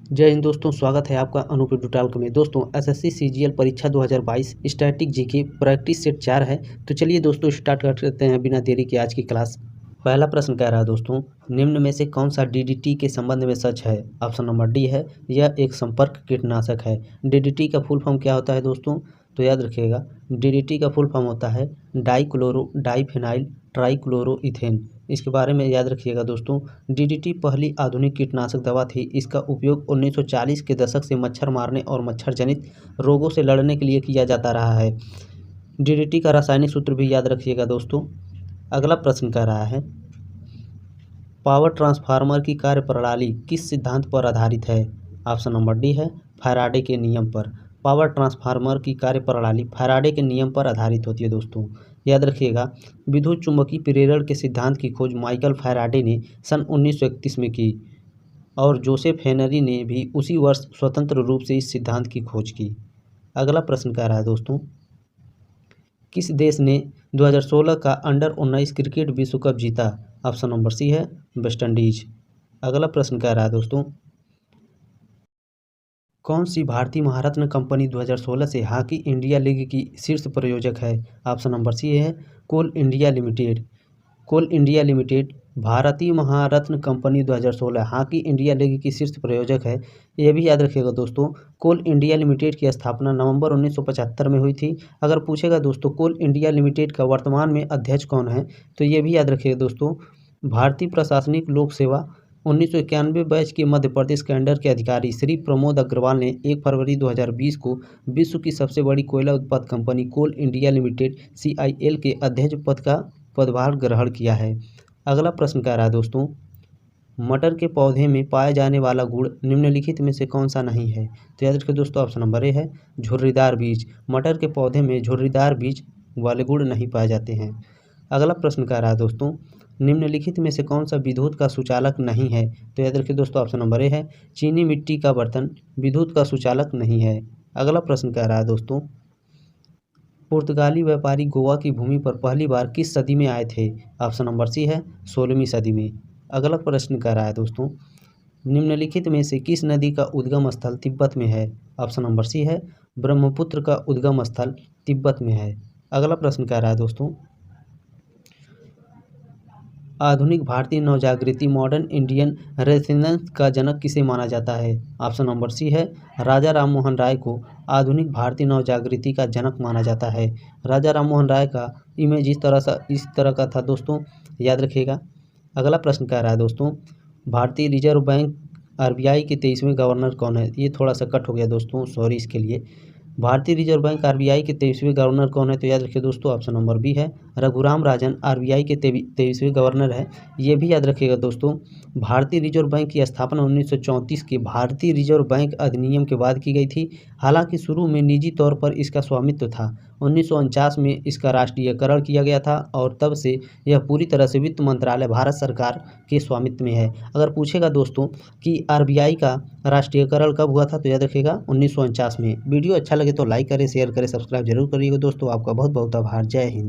जय हिंद दोस्तों, स्वागत है आपका अनूप ट्यूटोरियल में। दोस्तों एसएससी सीजीएल परीक्षा 2022 स्टैटिक जीके प्रैक्टिस सेट 4 है। तो चलिए दोस्तों स्टार्ट करते हैं बिना देरी के आज की क्लास। पहला प्रश्न कह रहा है दोस्तों, निम्न में से कौन सा डीडीटी के संबंध में सच है? ऑप्शन नंबर डी है, यह एक संपर्क कीटनाशक है। डीडीटी का फुल फॉर्म क्या होता है दोस्तों? तो याद रखिएगा, डीडीटी का फुल फॉर्म होता है डाइक्लोरो डाइफेनाइल ट्राइक्लोरोइथेन। इसके बारे में याद रखिएगा दोस्तों, डीडीटी पहली आधुनिक कीटनाशक दवा थी। इसका उपयोग 1940 के दशक से मच्छर मारने और मच्छर जनित रोगों से लड़ने के लिए किया जाता रहा है। डीडीटी का रासायनिक सूत्र भी याद रखिएगा दोस्तों। अगला प्रश्न कह रहा है, पावर ट्रांसफार्मर की कार्यप्रणाली किस सिद्धांत पर आधारित है? ऑप्शन नंबर डी है, फैराडे के नियम पर। पावर ट्रांसफार्मर की कार्यप्रणाली फैराडे के नियम पर आधारित होती है दोस्तों। याद रखिएगा, विद्युत चुम्बकीय प्रेरण के सिद्धांत की खोज माइकल फैराडे ने सन 1931 में की और जोसेफ हेनरी ने भी उसी वर्ष स्वतंत्र रूप से इस सिद्धांत की खोज की। अगला प्रश्न कह रहा है दोस्तों, किस देश ने 2016 का अंडर 19 क्रिकेट विश्व कप जीता? ऑप्शन नंबर सी है, वेस्ट इंडीज। अगला प्रश्न कह रहा है दोस्तों, कौन सी भारतीय महारत्न कंपनी 2016 से हॉकी इंडिया लीग की शीर्ष प्रायोजक है? ऑप्शन नंबर सी है, कोल इंडिया लिमिटेड। कोल इंडिया लिमिटेड भारतीय महारत्न कंपनी 2016 हॉकी इंडिया लीग की शीर्ष प्रायोजक है। यह भी याद रखिएगा दोस्तों, कोल इंडिया लिमिटेड की स्थापना नवंबर 1975 में हुई थी। अगर पूछेगा दोस्तों कोल इंडिया लिमिटेड का वर्तमान में अध्यक्ष कौन है, तो ये भी याद रखिएगा दोस्तों, भारतीय प्रशासनिक लोक सेवा 1991 बैच के मध्य प्रदेश कैडर के अधिकारी श्री प्रमोद अग्रवाल ने 1 फरवरी 2020 को विश्व की सबसे बड़ी कोयला उत्पादक कंपनी कोल इंडिया लिमिटेड CIL के अध्यक्ष पद का पदभार ग्रहण किया है। अगला प्रश्न कह रहा है दोस्तों, मटर के पौधे में पाया जाने वाला गुण निम्नलिखित में से कौन सा नहीं है? तो याद रखिए दोस्तों, ऑप्शन नंबर ए है, झुर्रीदार बीज। मटर के पौधे में झुर्रीदार बीज वाले गुण नहीं पाए जाते हैं। अगला प्रश्न कह रहा है दोस्तों, निम्नलिखित में से कौन सा विद्युत का सुचालक नहीं है? तो याद रखिए दोस्तों, ऑप्शन नंबर ए है, चीनी मिट्टी का बर्तन विद्युत का सुचालक नहीं है। अगला प्रश्न कह रहा है दोस्तों, पुर्तगाली व्यापारी गोवा की भूमि पर पहली बार किस सदी में आए थे? ऑप्शन नंबर सी है, 16वीं सदी में। अगला प्रश्न कह रहा है दोस्तों, निम्नलिखित में से किस नदी का उद्गम स्थल तिब्बत में है? ऑप्शन नंबर सी है, ब्रह्मपुत्र का उद्गम स्थल तिब्बत में है। अगला प्रश्न कह रहा है दोस्तों, आधुनिक भारतीय नवजागृति मॉडर्न इंडियन रेनेसांस का जनक किसे माना जाता है? ऑप्शन नंबर सी है, राजा राममोहन राय को आधुनिक भारतीय नवजागृति का जनक माना जाता है। राजा राममोहन राय का इमेज इस तरह का था दोस्तों, याद रखिएगा। अगला प्रश्न कह रहा है दोस्तों, भारतीय रिजर्व बैंक RBI के 23वें गवर्नर कौन है? ये थोड़ा सा कट हो गया दोस्तों, सॉरी इसके लिए। भारतीय रिजर्व बैंक RBI के 23वें गवर्नर कौन है? तो याद रखिए दोस्तों, ऑप्शन नंबर बी है, रघुराम राजन RBI के 23वें गवर्नर है। ये भी याद रखिएगा दोस्तों, भारतीय रिजर्व बैंक की स्थापना 1934 के भारतीय रिजर्व बैंक अधिनियम के बाद की गई थी। हालांकि शुरू में निजी तौर पर इसका स्वामित्व था। 1949 में इसका राष्ट्रीयकरण किया गया था और तब से यह पूरी तरह से वित्त मंत्रालय भारत सरकार के स्वामित्व में है। अगर पूछेगा दोस्तों कि RBI का राष्ट्रीयकरण कब हुआ था, तो याद रखिएगा 1949 में। वीडियो अच्छा लगे तो लाइक करें, शेयर करें, सब्सक्राइब जरूर करिएगा दोस्तों। आपका बहुत बहुत आभार। जय हिंद।